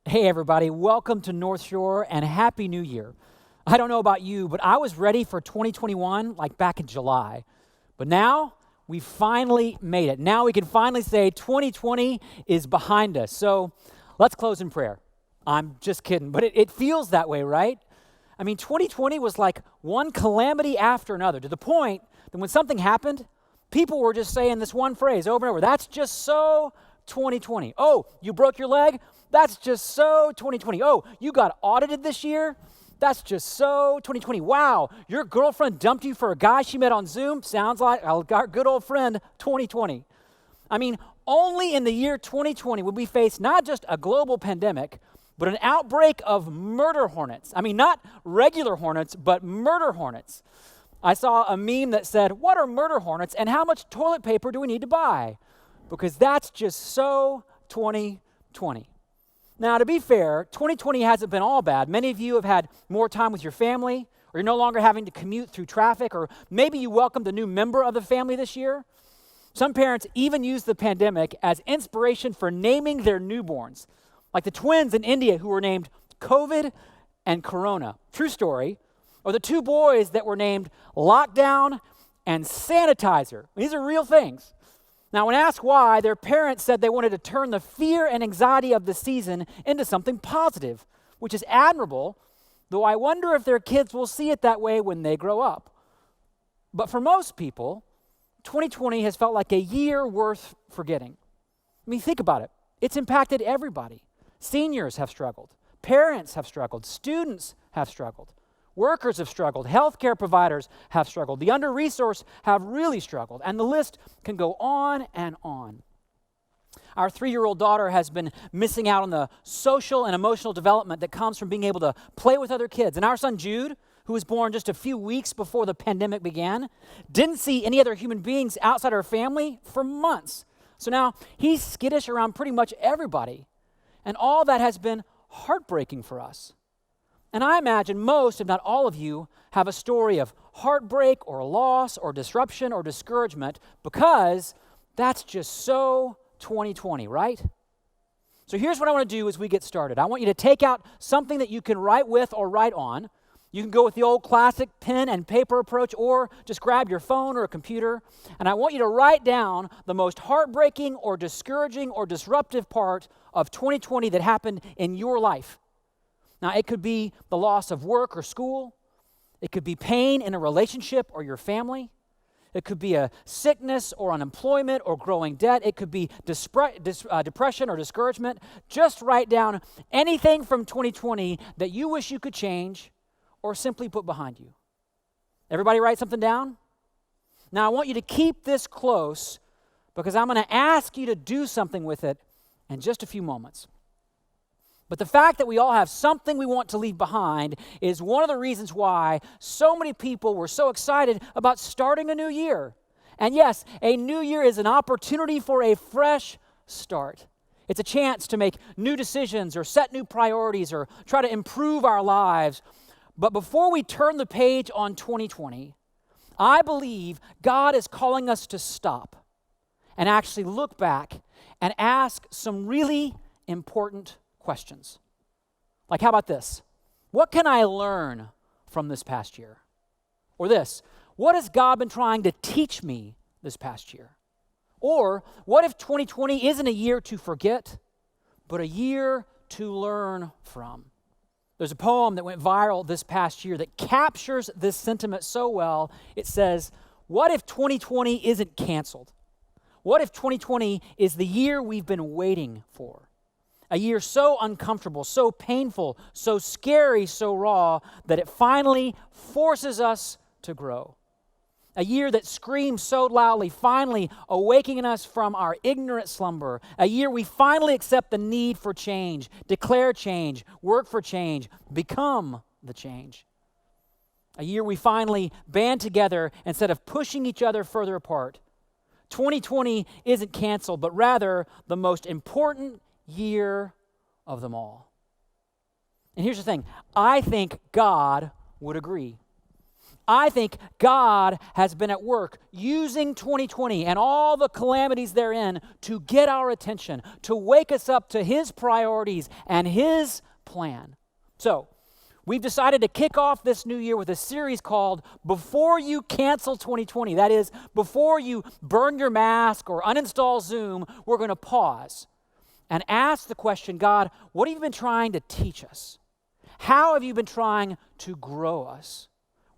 Hey, everybody. Welcome to North Shore and Happy New Year. I don't know about you, but I was ready for 2021 like back in July. But now we finally made it. Now we can finally say 2020 is behind us. So let's close in prayer. I'm just kidding, but it feels that way, right? I mean, 2020 was like one calamity after another, to the point that when something happened, people were just saying this one phrase over and over. That's just so 2020. Oh, you broke your leg? That's just so 2020. Oh, you got audited this year? That's just so 2020. Wow, your girlfriend dumped you for a guy she met on Zoom? Sounds like our good old friend 2020. I mean, only in the year 2020 would we face not just a global pandemic, but an outbreak of murder hornets. I mean, not regular hornets, but murder hornets. I saw a meme that said, "What are murder hornets and how much toilet paper do we need to buy?" Because that's just so 2020. Now, to be fair, 2020 hasn't been all bad. Many of you have had more time with your family, or you're no longer having to commute through traffic, or maybe you welcomed a new member of the family this year. Some parents even used the pandemic as inspiration for naming their newborns, like the twins in India who were named COVID and Corona. True story. Or the two boys that were named Lockdown and Sanitizer. These are real things. Now, when asked why, their parents said they wanted to turn the fear and anxiety of the season into something positive, which is admirable, though I wonder if their kids will see it that way when they grow up. But for most people, 2020 has felt like a year worth forgetting. I mean, think about it. It's impacted everybody. Seniors have struggled. Parents have struggled. Students have struggled. Workers have struggled. Healthcare providers have struggled. The under-resourced have really struggled. And the list can go on and on. Our 3-year-old daughter has been missing out on the social and emotional development that comes from being able to play with other kids. And our son Jude, who was born just a few weeks before the pandemic began, didn't see any other human beings outside our family for months. So now he's skittish around pretty much everybody. And all that has been heartbreaking for us. And I imagine most, if not all of you, have a story of heartbreak or loss or disruption or discouragement because that's just so 2020, right? So here's what I want to do as we get started. I want you to take out something that you can write with or write on. You can go with the old classic pen and paper approach or just grab your phone or a computer. And I want you to write down the most heartbreaking or discouraging or disruptive part of 2020 that happened in your life. Now, it could be the loss of work or school. It could be pain in a relationship or your family. It could be a sickness or unemployment or growing debt. It could be depression or discouragement. Just write down anything from 2020 that you wish you could change or simply put behind you. Everybody write something down? Now, I want you to keep this close because I'm going to ask you to do something with it in just a few moments. But the fact that we all have something we want to leave behind is one of the reasons why so many people were so excited about starting a new year. And yes, a new year is an opportunity for a fresh start. It's a chance to make new decisions or set new priorities or try to improve our lives. But before we turn the page on 2020, I believe God is calling us to stop and actually look back and ask some really important questions. Like, how about this? What can I learn from this past year? Or this, what has God been trying to teach me this past year? Or what if 2020 isn't a year to forget, but a year to learn from? There's a poem that went viral this past year that captures this sentiment so well. It says, what if 2020 isn't canceled? What if 2020 is the year we've been waiting for? A year so uncomfortable, so painful, so scary, so raw, that it finally forces us to grow. A year that screams so loudly, finally awakening us from our ignorant slumber. A year we finally accept the need for change, declare change, work for change, become the change. A year we finally band together instead of pushing each other further apart. 2020 isn't canceled, but rather the most important year of them all. And here's the thing, I think God would agree. I think God has been at work using 2020 and all the calamities therein to get our attention, to wake us up to His priorities and His plan. So, we've decided to kick off this new year with a series called Before You Cancel 2020. That is, before you burn your mask or uninstall Zoom, we're going to pause and ask the question, God, what have you been trying to teach us? How have you been trying to grow us?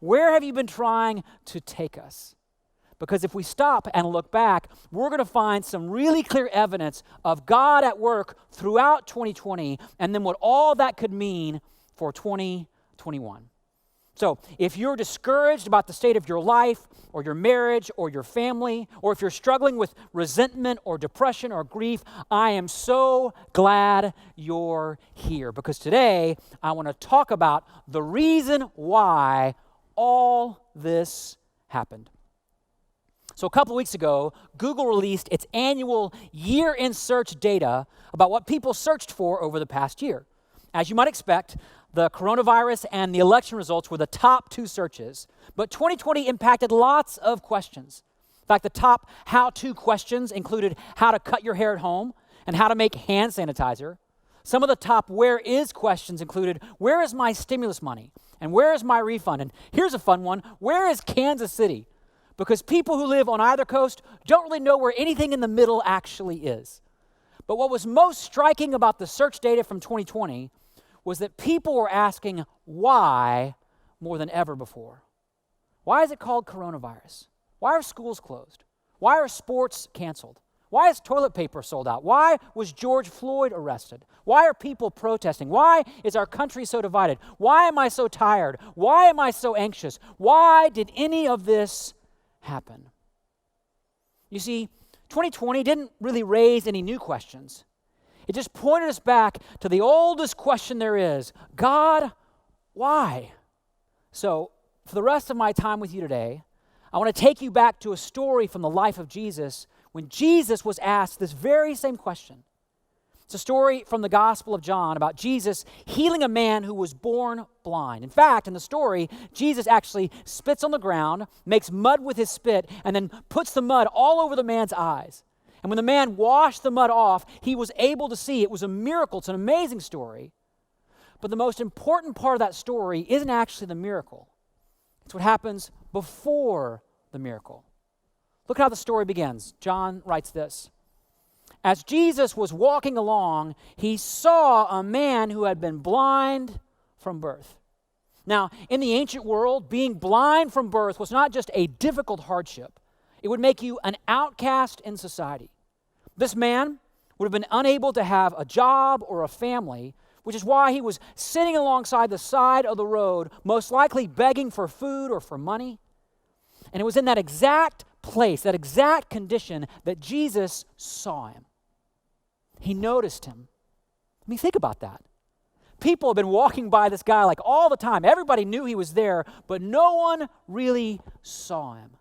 Where have you been trying to take us? Because if we stop and look back, we're going to find some really clear evidence of God at work throughout 2020 and then what all that could mean for 2021. So if you're discouraged about the state of your life or your marriage or your family, or if you're struggling with resentment or depression or grief, I am so glad you're here, because today I want to talk about the reason why all this happened. So a couple of weeks ago, Google released its annual year-end search data about what people searched for over the past year. As you might expect, the coronavirus and the election results were the top two searches, but 2020 impacted lots of questions. In fact, the top how-to questions included how to cut your hair at home and how to make hand sanitizer. Some of the top where is questions included, where is my stimulus money? And where is my refund? And here's a fun one, where is Kansas City? Because people who live on either coast don't really know where anything in the middle actually is. But what was most striking about the search data from 2020 was that people were asking why more than ever before. Why is it called coronavirus? Why are schools closed? Why are sports canceled? Why is toilet paper sold out? Why was George Floyd arrested? Why are people protesting? Why is our country so divided? Why am I so tired? Why am I so anxious? Why did any of this happen? You see, 2020 didn't really raise any new questions. It just pointed us back to the oldest question there is, God, why? So, for the rest of my time with you today, I want to take you back to a story from the life of Jesus when Jesus was asked this very same question. It's a story from the Gospel of John about Jesus healing a man who was born blind. In fact, in the story, Jesus actually spits on the ground, makes mud with his spit, and then puts the mud all over the man's eyes. And when the man washed the mud off, he was able to see. It was a miracle. It's an amazing story. But the most important part of that story isn't actually the miracle. It's what happens before the miracle. Look how the story begins. John writes this. As Jesus was walking along, he saw a man who had been blind from birth. Now, in the ancient world, being blind from birth was not just a difficult hardship. It would make you an outcast in society. This man would have been unable to have a job or a family, which is why he was sitting alongside the side of the road, most likely begging for food or for money. And it was in that exact place, that exact condition, that Jesus saw him. He noticed him. I mean, think about that. People have been walking by this guy like all the time. Everybody knew he was there, but no one really saw him.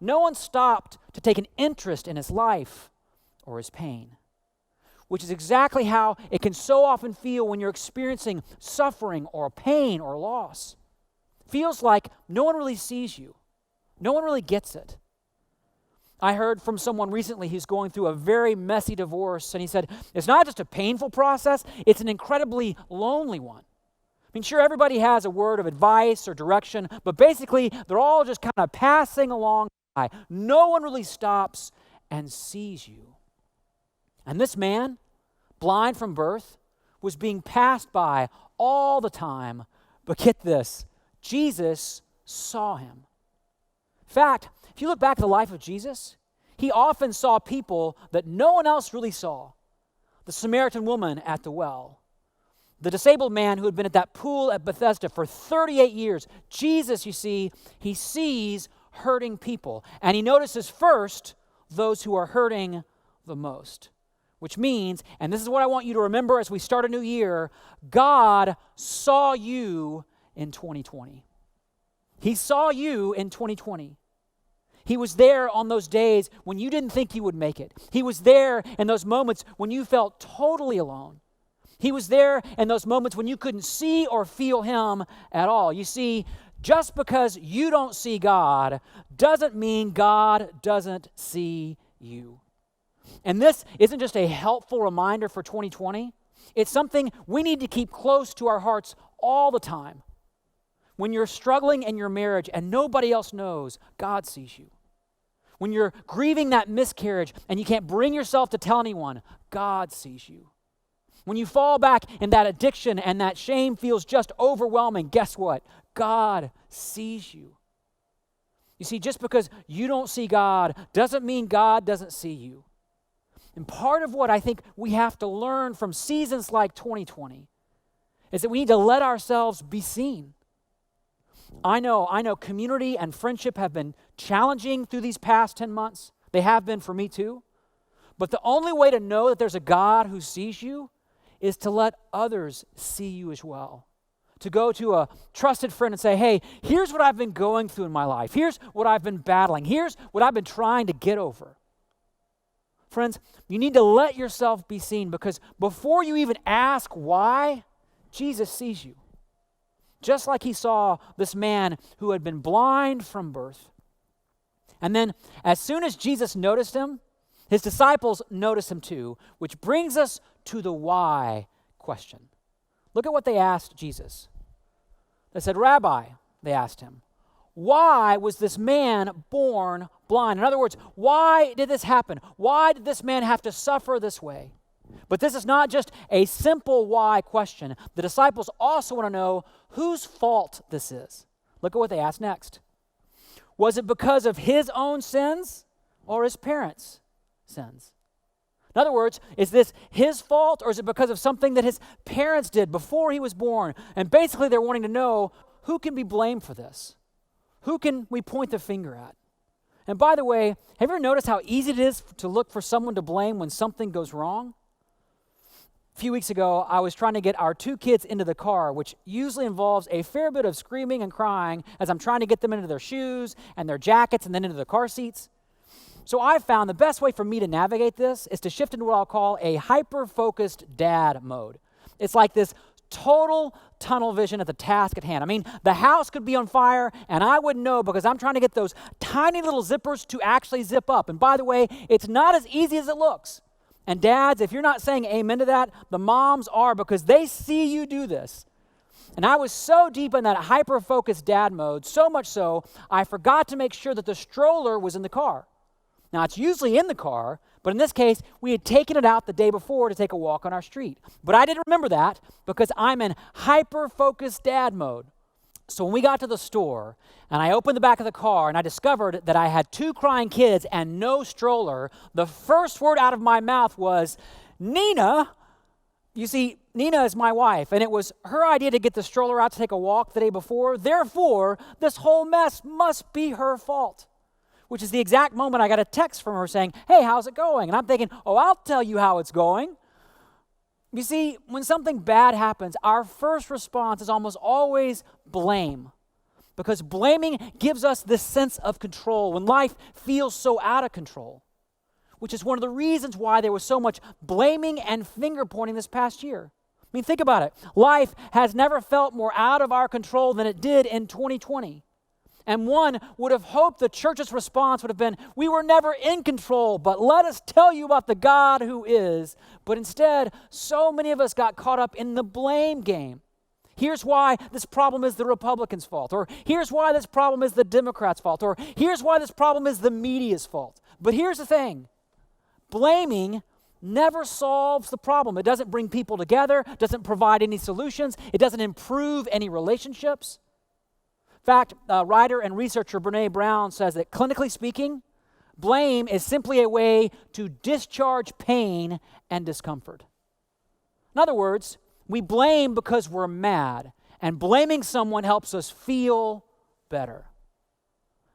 No one stopped to take an interest in his life or his pain, which is exactly how it can so often feel when you're experiencing suffering or pain or loss. It feels like no one really sees you. No one really gets it. I heard from someone recently who's going through a very messy divorce, and he said, it's not just a painful process, it's an incredibly lonely one. I mean, sure, everybody has a word of advice or direction, but basically, they're all just kind of passing along by. No one really stops and sees you. And this man, blind from birth, was being passed by all the time, but get this, Jesus saw him. In fact, if you look back at the life of Jesus, he often saw people that no one else really saw. The Samaritan woman at the well, the disabled man who had been at that pool at Bethesda for 38 years. Jesus, you see, he sees hurting people, and he notices first those who are hurting the most. Which means, and this is what I want you to remember as we start a new year, God saw you in 2020. He saw you in 2020. He was there on those days when you didn't think you would make it. He was there in those moments when you felt totally alone. He was there in those moments when you couldn't see or feel him at all. You see, Just because you don't see God doesn't mean God doesn't see you. And this isn't just a helpful reminder for 2020. It's something we need to keep close to our hearts all the time. When you're struggling in your marriage and nobody else knows, God sees you. When you're grieving that miscarriage and you can't bring yourself to tell anyone, God sees you. When you fall back in that addiction and that shame feels just overwhelming, guess what? God sees you. You see, just because you don't see God doesn't mean God doesn't see you. And part of what I think we have to learn from seasons like 2020 is that we need to let ourselves be seen. I know community and friendship have been challenging through these past 10 months. They have been for me too. But the only way to know that there's a God who sees you is to let others see you as well. To go to a trusted friend and say, hey, here's what I've been going through in my life. Here's what I've been battling. Here's what I've been trying to get over. Friends, you need to let yourself be seen, because before you even ask why, Jesus sees you. Just like he saw this man who had been blind from birth. And then as soon as Jesus noticed him, his disciples noticed him too, which brings us to the why question. Look at what they asked Jesus. They said, Rabbi, they asked him, why was this man born blind? In other words, why did this happen? Why did this man have to suffer this way? But this is not just a simple why question. The disciples also want to know whose fault this is. Look at what they asked next. Was it because of his own sins or his parents' sins? In other words, is this his fault, or is it because of something that his parents did before he was born? And basically they're wanting to know, who can be blamed for this? Who can we point the finger at? And by the way, have you ever noticed how easy it is to look for someone to blame when something goes wrong? A few weeks ago, I was trying to get our 2 kids into the car, which usually involves a fair bit of screaming and crying as I'm trying to get them into their shoes and their jackets and then into the car seats. So I found the best way for me to navigate this is to shift into what I'll call a hyper-focused dad mode. It's like this total tunnel vision at the task at hand. I mean, the house could be on fire and I wouldn't know because I'm trying to get those tiny little zippers to actually zip up. And by the way, it's not as easy as it looks. And dads, if you're not saying amen to that, the moms are, because they see you do this. And I was so deep in that hyper-focused dad mode, so much so, I forgot to make sure that the stroller was in the car. Now, it's usually in the car, but in this case, we had taken it out the day before to take a walk on our street. But I didn't remember that because I'm in hyper-focused dad mode. So when we got to the store, and I opened the back of the car, and I discovered that I had 2 crying kids and no stroller, the first word out of my mouth was, Nina. You see, Nina is my wife, and it was her idea to get the stroller out to take a walk the day before. Therefore, this whole mess must be her fault. Which is the exact moment I got a text from her saying, hey, how's it going? And I'm thinking, oh, I'll tell you how it's going. You see, when something bad happens, our first response is almost always blame. Because blaming gives us this sense of control when life feels so out of control. Which is one of the reasons why there was so much blaming and finger pointing this past year. I mean, think about it. Life has never felt more out of our control than it did in 2020. And one would have hoped the church's response would have been, we were never in control, but let us tell you about the God who is. But instead, so many of us got caught up in the blame game. Here's why this problem is the Republicans' fault, or here's why this problem is the Democrats' fault, or here's why this problem is the media's fault. But here's the thing, blaming never solves the problem. It doesn't bring people together, doesn't provide any solutions, it doesn't improve any relationships. In fact, writer and researcher Brene Brown says that clinically speaking, blame is simply a way to discharge pain and discomfort. In other words, we blame because we're mad, and blaming someone helps us feel better.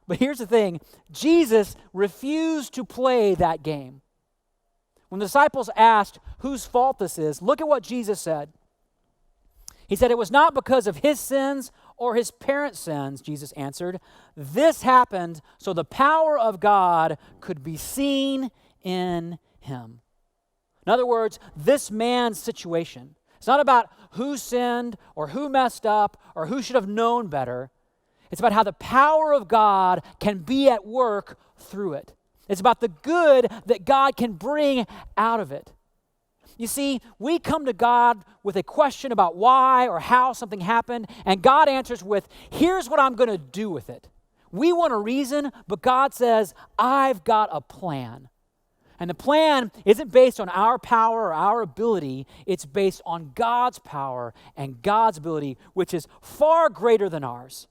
But here's the thing, Jesus refused to play that game. When the disciples asked whose fault this is, look at what Jesus said. He said, it was not because of his sins or his parents' sins, Jesus answered. This happened so the power of God could be seen in him. In other words, this man's situation, it's not about who sinned or who messed up or who should have known better. It's about how the power of God can be at work through it. It's about the good that God can bring out of it. You see, we come to God with a question about why or how something happened, and God answers with, here's what I'm going to do with it. We want a reason, but God says, I've got a plan. And the plan isn't based on our power or our ability. It's based on God's power and God's ability, which is far greater than ours.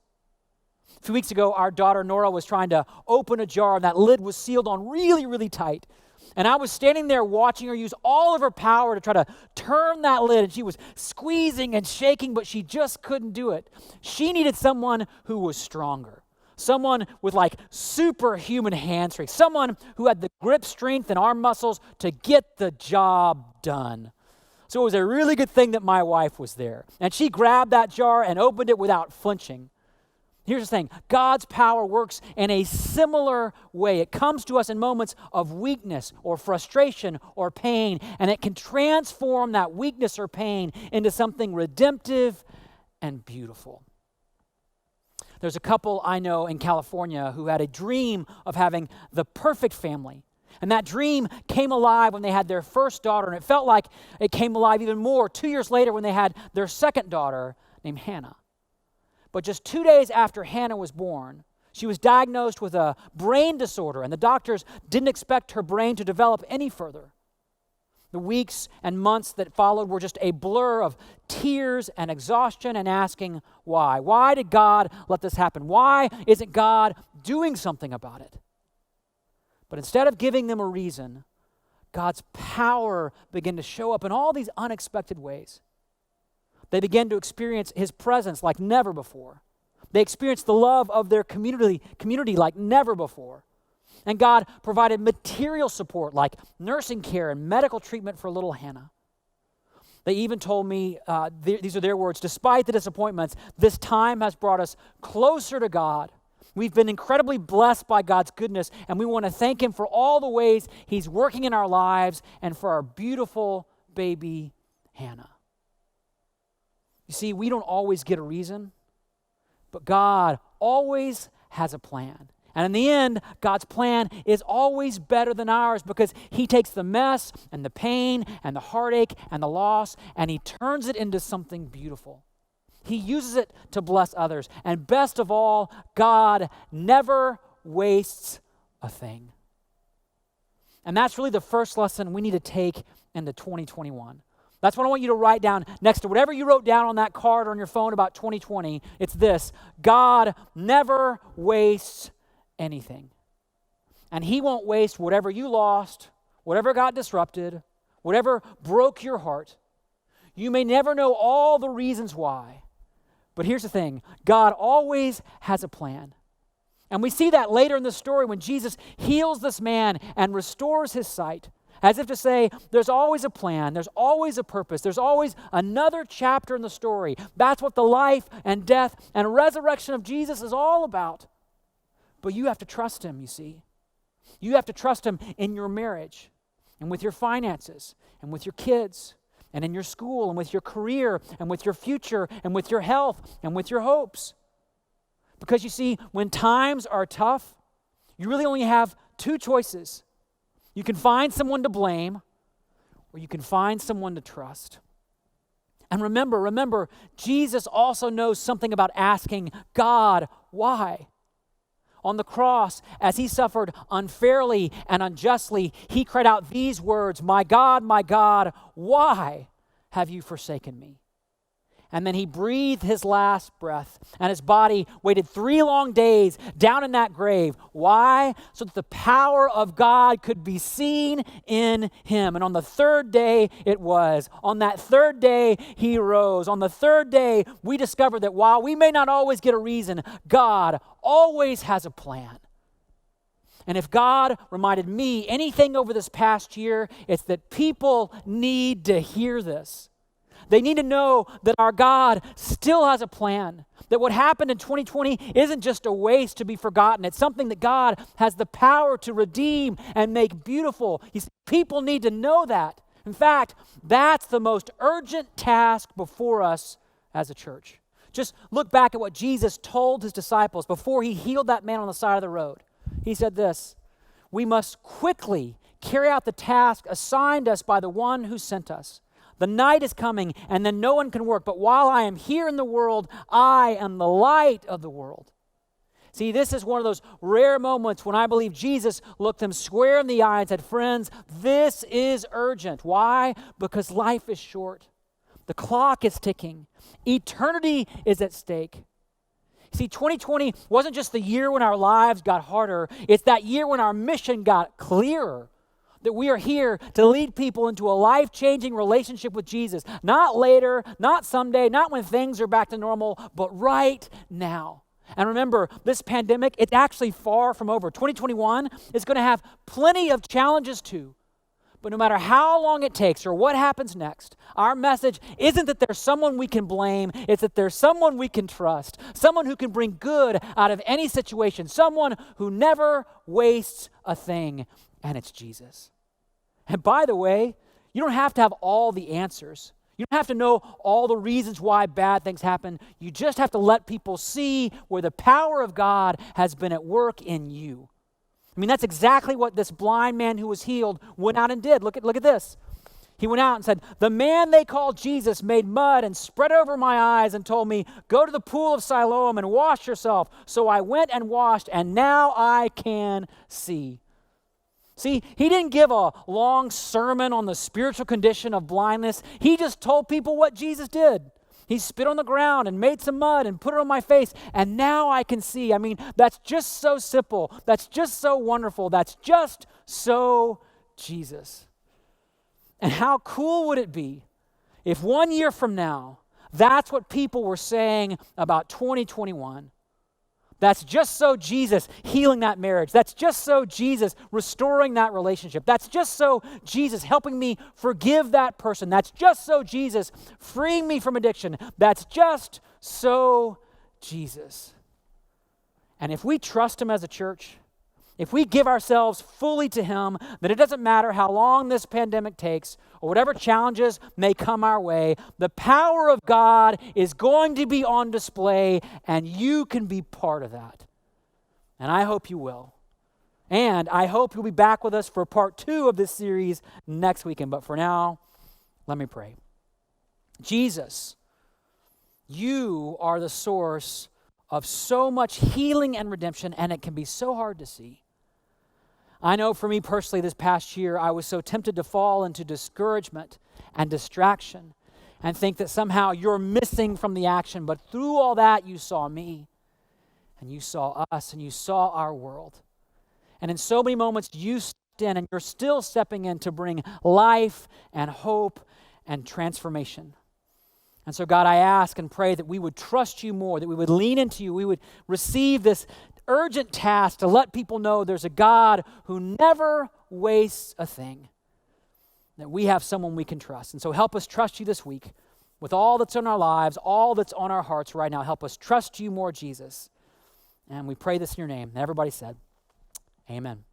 A few weeks ago, our daughter Nora was trying to open a jar, and that lid was sealed on really, really tight. And I was standing there watching her use all of her power to try to turn that lid, and she was squeezing and shaking, but she just couldn't do it. She needed someone who was stronger. Someone with like superhuman hand strength. Someone who had the grip strength and arm muscles to get the job done. So it was a really good thing that my wife was there. And she grabbed that jar and opened it without flinching. Here's the thing. God's power works in a similar way. It comes to us in moments of weakness or frustration or pain, and it can transform that weakness or pain into something redemptive and beautiful. There's a couple I know in California who had a dream of having the perfect family. And that dream came alive when they had their first daughter, and it felt like it came alive even more 2 years later when they had their second daughter named Hannah. But just 2 days after Hannah was born, she was diagnosed with a brain disorder, and the doctors didn't expect her brain to develop any further. The weeks and months that followed were just a blur of tears and exhaustion and asking why. Why did God let this happen? Why isn't God doing something about it? But instead of giving them a reason, God's power began to show up in all these unexpected ways. They began to experience His presence like never before. They experienced the love of their community like never before. And God provided material support like nursing care and medical treatment for little Hannah. They even told me, these are their words, despite the disappointments, this time has brought us closer to God. We've been incredibly blessed by God's goodness, and we want to thank Him for all the ways He's working in our lives and for our beautiful baby Hannah. You see, we don't always get a reason, but God always has a plan. And in the end, God's plan is always better than ours because He takes the mess and the pain and the heartache and the loss and He turns it into something beautiful. He uses it to bless others. And best of all, God never wastes a thing. And that's really the first lesson we need to take into 2021. That's what I want you to write down next to whatever you wrote down on that card or on your phone about 2020. It's this: God never wastes anything. And He won't waste whatever you lost, whatever got disrupted, whatever broke your heart. You may never know all the reasons why, but here's the thing: God always has a plan. And we see that later in the story when Jesus heals this man and restores his sight, as if to say, there's always a plan, there's always a purpose, there's always another chapter in the story. That's what the life and death and resurrection of Jesus is all about. But you have to trust Him, you see. You have to trust Him in your marriage and with your finances and with your kids and in your school and with your career and with your future and with your health and with your hopes. Because you see, when times are tough, you really only have two choices. You can find someone to blame, or you can find someone to trust. And remember, Jesus also knows something about asking God, why? On the cross, as He suffered unfairly and unjustly, He cried out these words, my God, why have you forsaken me? And then He breathed His last breath, and His body waited 3 long days down in that grave. Why? So that the power of God could be seen in Him. And on the third day it was. On that third day He rose. On the third day we discovered that while we may not always get a reason, God always has a plan. And if God reminded me anything over this past year, it's that people need to hear this. They need to know that our God still has a plan, that what happened in 2020 isn't just a waste to be forgotten. It's something that God has the power to redeem and make beautiful. People need to know that. In fact, that's the most urgent task before us as a church, Just look back at what Jesus told his disciples before he healed that man on the side of the road. He said this, "We must quickly carry out the task assigned us by the one who sent us. The night is coming, and then no one can work. But while I am here in the world, I am the light of the world." See, this is one of those rare moments when I believe Jesus looked them square in the eye and said, "Friends, this is urgent." Why? Because life is short. The clock is ticking. Eternity is at stake. See, 2020 wasn't just the year when our lives got harder. It's that year when our mission got clearer. That we are here to lead people into a life-changing relationship with Jesus. Not later, not someday, not when things are back to normal, but right now. And remember, this pandemic, it's actually far from over. 2021 is going to have plenty of challenges too. But no matter how long it takes or what happens next, our message isn't that there's someone we can blame, it's that there's someone we can trust, someone who can bring good out of any situation, someone who never wastes a thing, and it's Jesus. And by the way, you don't have to have all the answers. You don't have to know all the reasons why bad things happen. You just have to let people see where the power of God has been at work in you. I mean, that's exactly what this blind man who was healed went out and did. Look at this. He went out and said, "The man they called Jesus made mud and spread over my eyes and told me, 'Go to the pool of Siloam and wash yourself.' So I went and washed, and now I can see." See, he didn't give a long sermon on the spiritual condition of blindness. He just told people what Jesus did. He spit on the ground and made some mud and put it on my face, and now I can see. I mean, that's just so simple. That's just so wonderful. That's just so Jesus. And how cool would it be if 1 year from now, that's what people were saying about 2021? That's just so Jesus healing that marriage. That's just so Jesus restoring that relationship. That's just so Jesus helping me forgive that person. That's just so Jesus freeing me from addiction. That's just so Jesus. And if we trust him as a church, if we give ourselves fully to him, then it doesn't matter how long this pandemic takes or whatever challenges may come our way, the power of God is going to be on display, and you can be part of that. And I hope you will. And I hope you'll be back with us for part 2 of this series next weekend. But for now, let me pray. Jesus, you are the source of so much healing and redemption, and it can be so hard to see. I know for me personally this past year, I was so tempted to fall into discouragement and distraction and think that somehow you're missing from the action. But through all that, you saw me and you saw us and you saw our world. And in so many moments, you stepped in, and you're still stepping in to bring life and hope and transformation. And so, God, I ask and pray that we would trust you more, that we would lean into you, we would receive this urgent task to let people know there's a God who never wastes a thing, that we have someone we can trust. And so help us trust you this week with all that's in our lives, all that's on our hearts right now. Help us trust you more, Jesus. And we pray this in your name. And everybody said, amen.